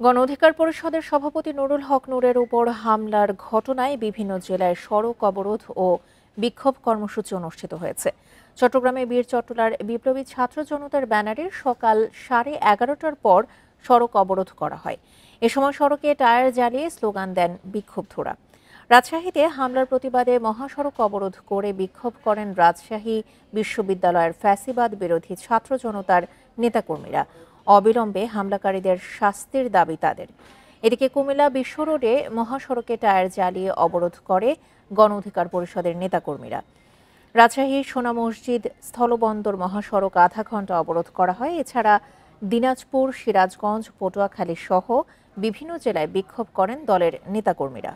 গণ অধিকার পরিষদের সভাপতি নুরুল হক নূরের উপর হামলার ঘটনায় বিভিন্ন জেলায় সড়ক অবরোধ ও বিক্ষোভ কর্মসূচি অনুষ্ঠিত হয়েছে। চট্টগ্রামে বীর চট্টলার বিপ্লবী ছাত্র জনতার ব্যানারে সকাল 11:30টার পর সড়ক অবরোধ করা হয়। এ সময় সড়কে টায়ার জ্বালিয়ে স্লোগান দেন বিক্ষুব্ধরা। রাজশাহীতে হামলার প্রতিবাদে মহাসড়ক অবরোধ করে বিক্ষোভ করেন রাজশাহী বিশ্ববিদ্যালয়ের ফ্যাসিবাদ বিরোধী ছাত্র জনতার নেতাকর্মীরা। অবিলম্বে হামলাকারীদের শাস্তির দাবি তাদের। এদিকে কুমিল্লা বিশ্ব রোডে মহাসড়কে টায়ার জ্বালিয়ে অবরোধ করে গণ অধিকার পরিষদের নেতাকর্মীরা। রাজশাহী সোনা মসজিদ স্থলবন্দর মহাসড়ক আধা ঘন্টা অবরোধ করা হয়। এছাড়া দিনাজপুর, সিরাজগঞ্জ, পটুয়াখালী সহ বিভিন্ন জেলায় বিক্ষোভ করেন দলের নেতাকর্মীরা।